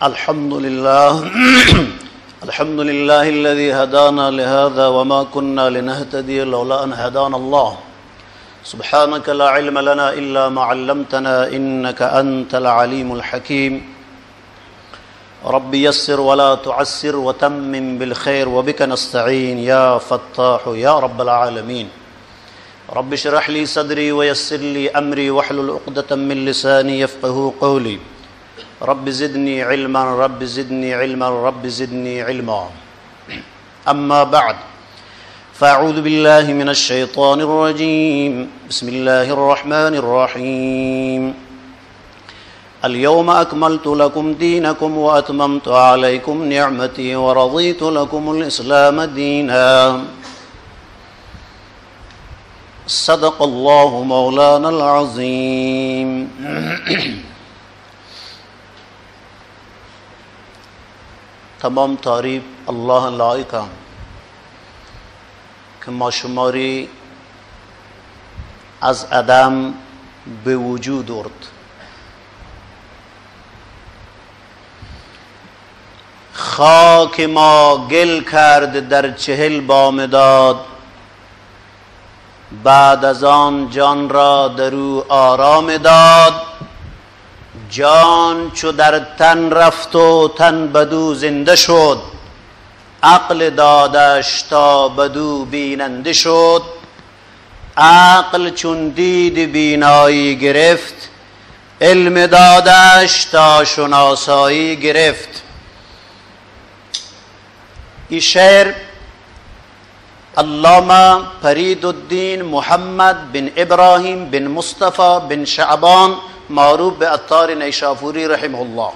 الحمد لله الحمد لله الذي هدانا لهذا وما كنا لنهتدي لولا أن هدانا الله سبحانك لا علم لنا إلا ما علمتنا إنك أنت العليم الحكيم رب يسر ولا تعسر وتمم بالخير وبك نستعين يا فتاح يا رب العالمين رب اشرح لي صدري ويسر لي أمري واحلل عقدة من لساني يفقهوا قولي رب زدني علما رب زدني علما رب زدني علما أما بعد فأعوذ بالله من الشيطان الرجيم بسم الله الرحمن الرحيم اليوم أكملت لكم دينكم وأتممت عليكم نعمتي ورضيت لكم الإسلام دينا صدق الله مولانا العظيم تمام تعریف الله لایق هم که ما شماری از عدم به وجود آورد. خاک ما گل کرد در 40 بامداد، بعد از آن جان را در او آرام داد. جان چو در تن رفت و تن بدو زنده شد، عقل دادش تا بدو بیننده شد. عقل چون دید بینایی گرفت، علم دادش تا شناسایی گرفت. این شعر علامه فرید الدین محمد بن ابراهیم بن مصطفی بن شعبان معروف به عطار نیشافوری رحمه الله.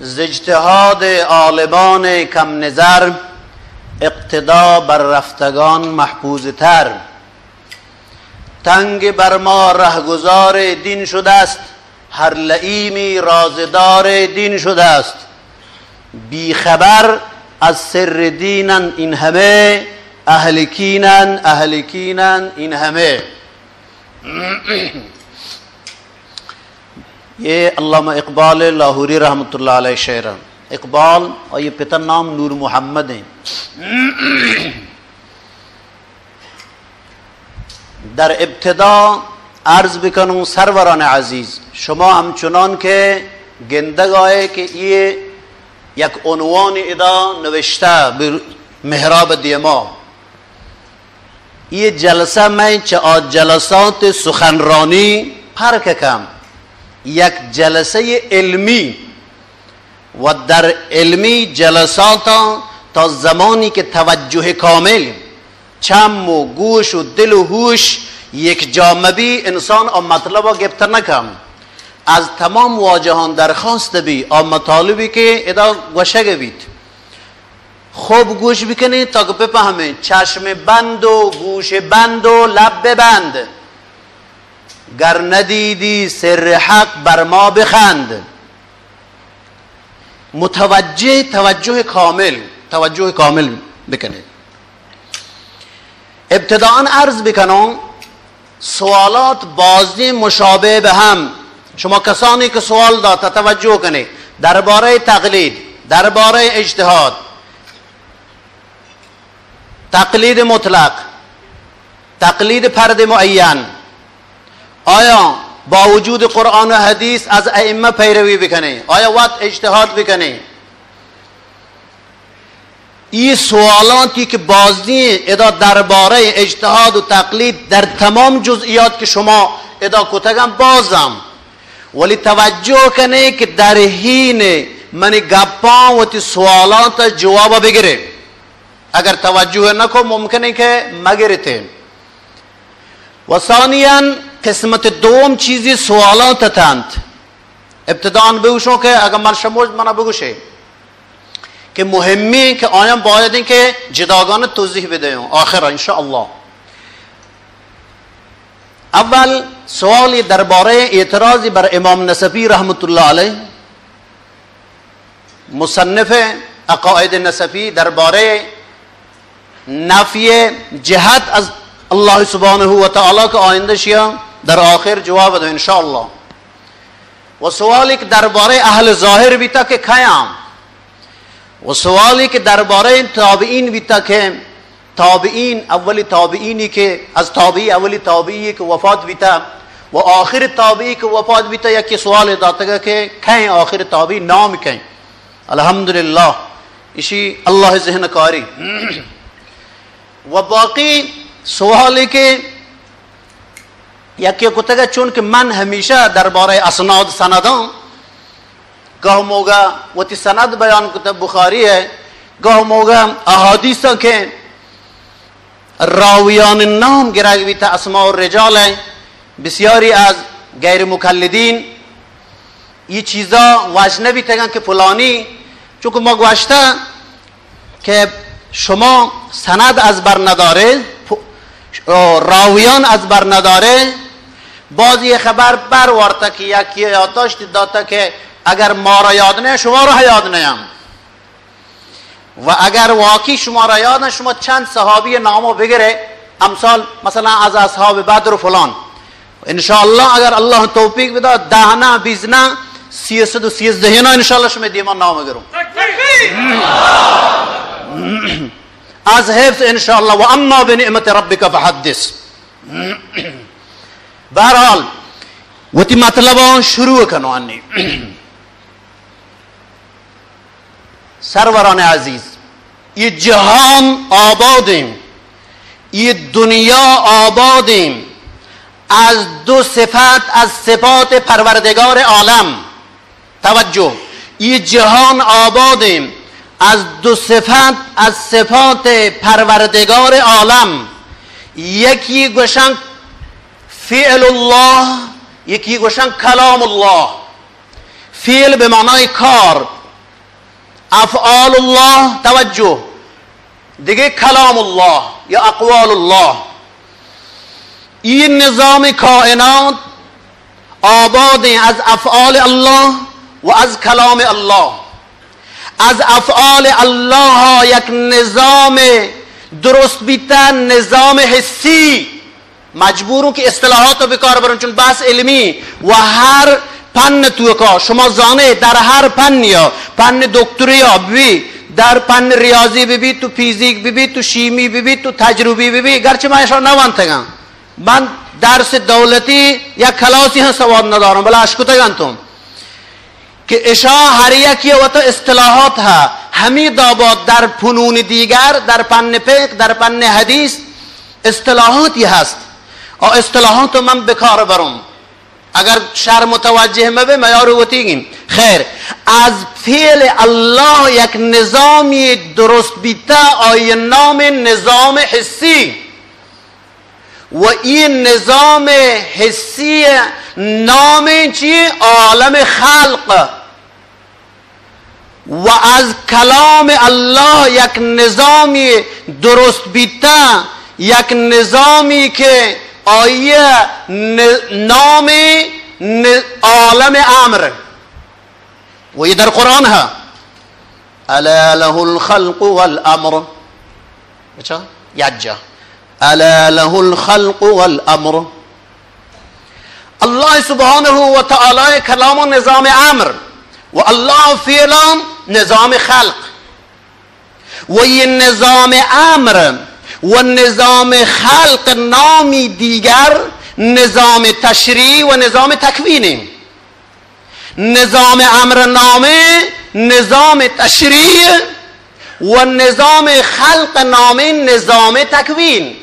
ز اجتهاد عالمان کم نظر، اقتدا بر رفتگان محفوظ تر. تنگ بر ما رهگذار دین شده است، هر لئیمی رازدار دین شده است. بی خبر از سر دینن این همه، اهلکینن این همه. یہ علامہ اقبال لاہوری رحمۃ اللہ علیہ شعر. اقبال اور یہ پتر نام نور محمد ہیں. در ابتدا عرض بکنم سروران عزیز، شما همچنان که گندگاه که یہ یک عنوان ادا نوشته به محراب دیما، یہ جلسه میں چه جلسات سخنرانی فرق کم، یک جلسه علمی و در علمی جلسات تا زمانی که توجه کامل چم و گوش و دل و هوش یک جامبی انسان آن مطلب را گفته نکم. از تمام واجهان درخواست بی آن مطالبی که ادا گوشه بید خوب گوش بکنی تا که بفهمه. چشم بند و گوش بند و لب ببند، گر ندیدی سر حق بر ما بخند. توجه کامل بکنید. ابتداءً عرض بکنم سوالات بازی مشابه به هم. شما کسانی که سوال داد توجه کنید درباره تقلید، درباره اجتهاد، تقلید مطلق، تقلید فرد معین، آیا با وجود قرآن و حدیث از ائمه پیروی بکنه، آیا وقت اجتهاد بکنه؟ این سوالاتی که بازی ادا درباره اجتهاد و تقلید در تمام جزئیات که شما ادا کتگم بازم، ولی توجه کنه که در حین من گپان و تی سوالات جواب بگیره. اگر توجه نکن ممکنه که مگیرته. و ثانیاً قسمت دوم چیزی سوالات تند. ابتداءً بگوشم که اگر من شما منو بگوشه که مهمی که آیان باید این که جداگانه توضیح بدهیم آخر انشاءالله. اول سوالی درباره اعتراضی بر امام نسفی رحمت الله علیه، مصنف عقاید نسفی درباره نفی جهت از الله سبحانه و تعالی که آینده شیا در آخر جواب دو انشاءالله. و سوالی که درباره اهل ظاهر بیتا که کیام، و سوالی که درباره تابعین بیتا که تابعین اولی تابعینی که از تابعی اولی تابعی که وفات بیتا و آخر تابعی که وفات بیتا یکی سوال داتا که کہیں آخر تابعی نام کہیں. الحمدللہ اسی اللہ ذہن کاری. و باقی سوالی که یکی کتگا چون که من همیشه درباره اسناد سندان گاه موقع وقتی سند بیان کتب بخاری ہے گاه موقع احادیثا که راویان نام گرگ بیتا اسماء الرجال ہیں بسیاری از غیر مقلدین یہ چیزا واجه نبیتگن که فلانی چون که ما گوشته که شما سند از بر نداره راویان از بر نداره باز یه خبر برورده که یکی یادداشت داده که اگر ما را یاد نه شما را یاد نیم و اگر واقعی شما را یاد نه شما چند صحابی نامو بگیره امثال مثلا از اصحاب بدر و فلان انشاءالله اگر الله توفیق بده 10 نه 20 نه 313 نه انشاءالله شما دیمان نام گیرم از حفظ انشاءالله و اما بنعمت ربک فحدث. بہرحال وتی مطلب شروع کنوانی. سروران عزیز یہ جہان آبادیم یہ دنیا آبادیم از دو صفت از صفات پروردگار عالم. توجه یہ جهان آبادیم از دو صفت از صفات پروردگار عالم. یکی گوشن فعل الله یکی گوشن کلام الله. فعل به معنای کار افعال الله توجه دیگه کلام الله یا اقوال الله. این نظام کائنات آباد از افعال الله و از کلام الله. از افعال الله یک نظام درست بیتن نظام حسی مجبورم که اصطلاحات رو بکار برم چون بحث علمی و هر پن تو که شما زانه در هر پن یا پن دکتری یا ببی در پن ریاضی ببی تو فیزیک ببی تو شیمی ببی تو تجربی ببی گرچه من اشار نوانتگم من درس دولتی یا کلاسی هم سواد ندارم بلا اشکتگم توم که اشا هر یکی و تو اصطلاحات ها همین آباد در فنون دیگر در پن فقه در پن حدیث اصطلاحاتی هست اور اصطلاحات من بکار برم اگر شر متوجه مبه میارو وتیگیم خیر. از فعل الله یک نظامی درست بیتا آی نام نظام حسی و این نظام حسی نام چی عالم خلق و از کلام الله یک نظامی درست بیتا یک نظامی که آیه نام عالم امر و یہ در قرآن ها الا له الخلق والامر اچھا یجا الا له الخلق والامر. الله سبحانه و تعالی کلام و نظام امر و الله فعلا نظام خلق و یہ نظام امر و نظام خلق نامی دیگر نظام تشریع و نظام تکوین. نظام امر نامه نظام تشریع و نظام خلق نامه نظام تکوین.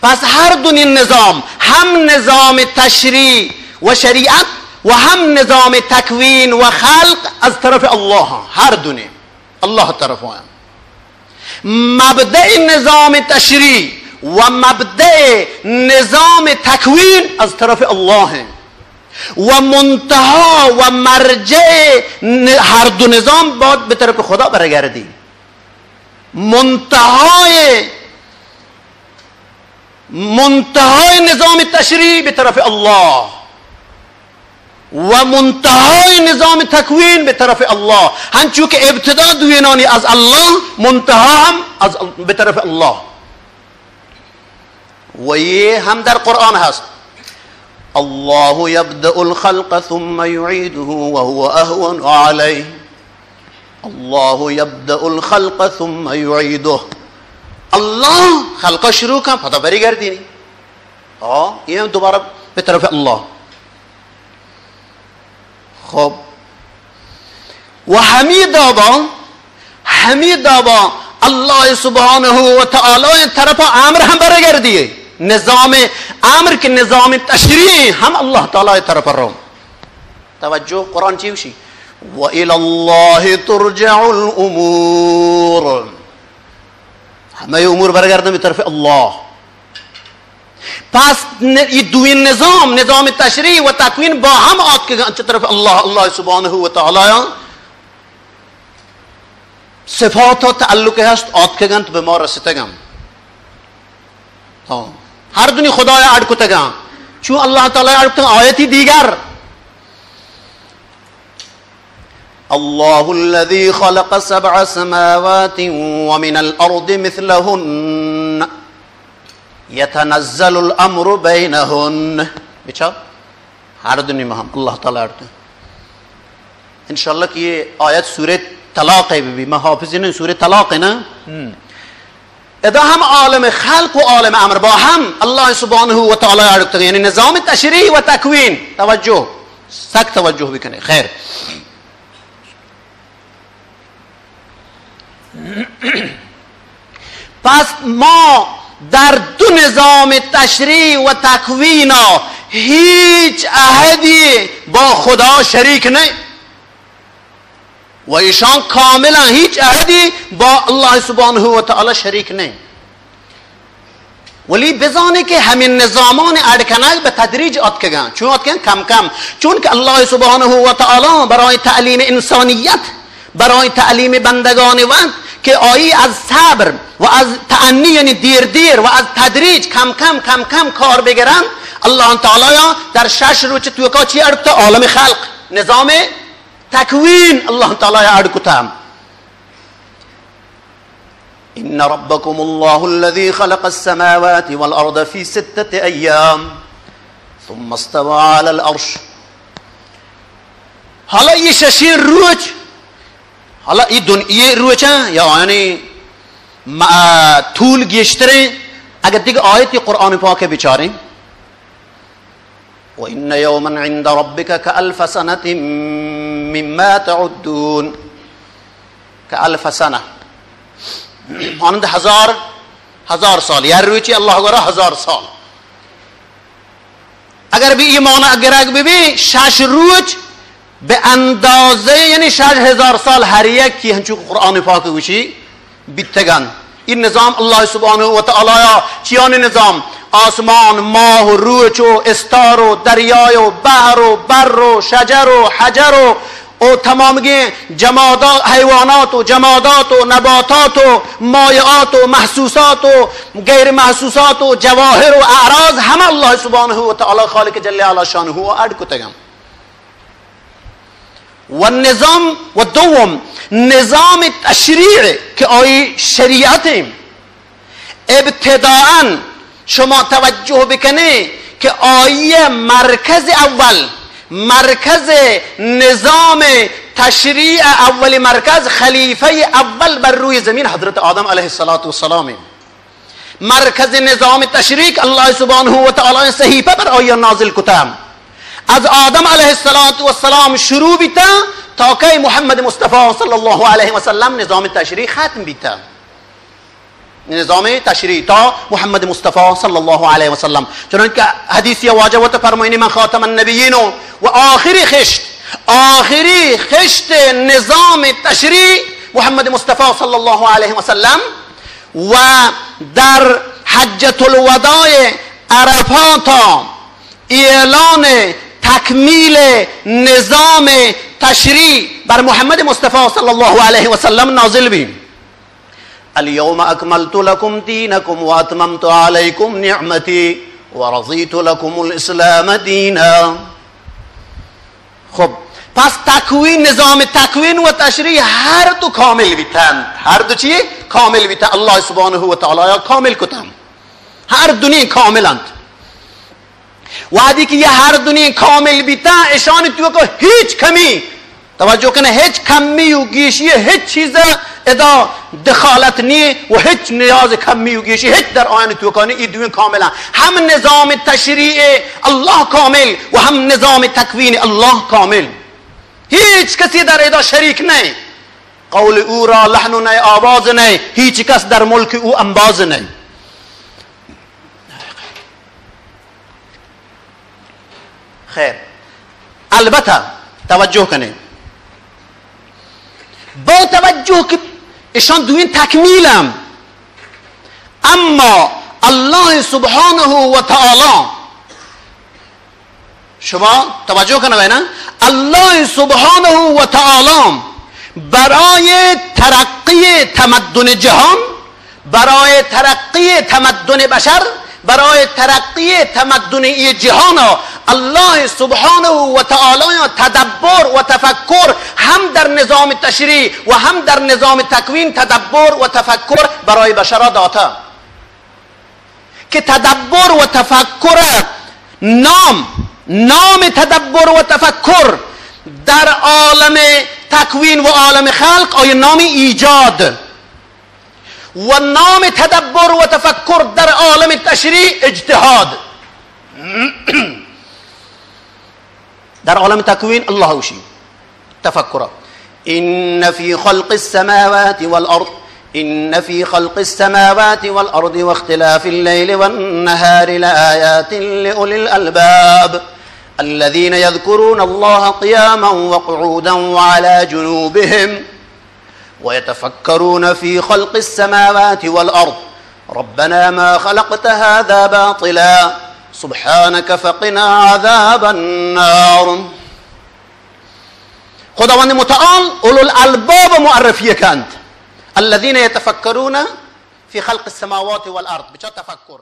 پس هر دو نظام هم نظام تشریع و شریعت و هم نظام تکوین و خلق از طرف الله هر دونه الله طرف هم. مبدأ نظام تشریع و مبدأ نظام تکوین از طرف الله و منتها و مرجع هر دو نظام باید به طرف خدا برگردی. منتهای نظام تشریع به طرف الله و منتهای نظام تکوین به طرف الله. هنچون که ابتدا دوینانی از الله منتها هم به طرف الله. و یہ هم در قرآن هست. الله يبدأ الخلق ثم يعيده وهو أهون عليه. الله يبدأ الخلق ثم يعيده. الله خلق شروع کن پس برگردینی. این دوباره به طرف الله. خب و حمید آبا الله سبحانه و تعالی طرف امر هم برگردیه. نظام امر که نظام تشریع هم الله تعالی طرف رو. توجه قرآن چی وشی؟ و الی الله ترجع الامور. همه امور برگردن به طرف الله. پس این دوین نظام تشریع و تکوین با هم آت که طرف الله سبحانه و تعالی صفات و تعلق هست آت که گند به ما رسیدگم. هر دنی خدای اڑ کتگم چون الله تعالی اڑ کتگم آیتی دیگر الله الذي خلق 7 سماوات ومن الأرض مثلهن يتنزل الأمر بينهن. بچا هر دنی میں ہم اللہ تعالی اڑ کتگم. انشاءاللہ کہ یہ آیت سورہ طلاق ہے بھی میں حافظین سورہ طلاق ہے نا. اذا هم عالم خلق و عالم امر با هم الله سبحانه و تعالی اڑ یعنی نظام تشریع و تکوین. توجه سخت توجه بکنه. خیر پس ما در دو نظام تشریع و تکوین هیچ عهدی با خدا شریک نہیں و ایشان کاملا هیچ عهدی با الله سبحانه و تعالی شریک نہیں. ولی بزانه که همین نظامان ارکنک به تدریج آت کگن. چون آت کگن؟ کم کم. چون که الله سبحانه و تعالی برای تعلیم انسانیت، برای تعلیم بندگان وقت که آیی از صبر و از تعنی یعنی دیر و از تدریج کم کم کار بگیرن، الله تعالی در 6 روز تو کا چی ارکتا؟ عالم خلق، نظام تکوین الله تعالی ارکتا. إن ربكم الله الذي خلق السماوات والأرض في 6 أيام ثم استوى على العرش. حالا یہ 6 روز حالا یہ روز یعنی طول گشتره. اگر دیگه آیتی قرآن پاک بیچاریم وإن يوما عند ربك كألف سنة مما تعدون. كألف سنة مانند هزار سال. یار روی چی الله گره 1000 سال. اگر بی ایمان اگر بی 6 روز به اندازه یعنی 6000 سال هر یک کی همچون قرآن پاک گوشی بیتگن. این نظام الله سبحانه و تعالی چیان نظام؟ آسمان، ماه و روچ و استار و دریای و بحر و بر و شجر و حجر و تمام جمادات، حیوانات و جمادات و نباتات و مایعات و محسوسات و غیر محسوسات و جواهر و اعراض همه الله سبحانه و تعالی خالق جل علی شانه و اڑ کتگم. و نظام و دوم نظام تشریع که آیه شریعت ابتداءً شما توجه بکنه که آیه مرکز اول، مرکز نظام تشریع اول، مرکز خلیفه اول بر روی زمین حضرت آدم علیه السلام. مرکز نظام تشریع الله سبحانه و تعالی صحیفه بر آیه نازل کتم. از آدم علیه السلام شروع بیتا تا که محمد مصطفی صلی الله علیه و سلم نظام تشریع ختم بیتا. نظام تشریع تا محمد مصطفی صلی الله علیه و سلم. چنانکه حدیثی واجبات فرمایین من خاتم النبیین و آخری خشت نظام تشریع محمد مصطفی صلی الله علیه و سلم. و در حجة الوداع عرفات اعلان تکمیل نظام تشریع بر محمد مصطفی صلی الله علیه و سلم نازل بیم. اليوم اكملت لكم دينكم واتممت عليكم نعمتي ورضيت لكم الاسلام دينا. خب پس تکوین، نظام تکوین و تشریع هر دو کامل بیتند. هر دو چیه؟ کامل بیتا الله سبحانه و تعالی کامل کتم هر دنیا کاملند وعدی که یه هر دنیا کامل بیتا اشان تو که هیچ کمی توجه کنه هیچ کمی و گیشی هیچ چیز ادا دخالت نی و هیچ نیاز کمی و گیشی هیچ در آن تو کنه این دنیا کاملا هم نظام تشریع الله کامل و هم نظام تکوین الله کامل هیچ کسی در ادا شریک نه قول او را لحن نه آواز نه هیچ کس در ملک او انباز نه خیر البته توجه کنه با توجه که ایشان دوین تکمیلم اما الله سبحانه و تعالی شما توجه کنه بینه الله سبحانه و تعالی برای ترقی تمدن جهان برای ترقی تمدن بشر برای ترقی تمدن جهان الله سبحانه و تعالی تدبر و تفکر هم در نظام تشریع و هم در نظام تکوین تدبر و تفکر برای بشر داده که تدبر و تفکر نام تدبر و تفکر در عالم تکوین و عالم خلق آیا نام ایجاد و نام تدبر و تفکر در عالم تشریع اجتهاد در عالم تکوین الله وشي تفکر ان في خلق السماوات والارض إن في خلق السماوات والأرض واختلاف الليل والنهار لآيات لأولي الألباب الذين يذكرون الله قياما وقعودا وعلى جنوبهم ويتفكرون في خلق السماوات والأرض ربنا ما خلقت هذا باطلا سبحانك فقنا عذاب النار خداوند متعال اولو الالباب معرفیه کند الذين يتفكرون في خلق السماوات والارض بچه تفکر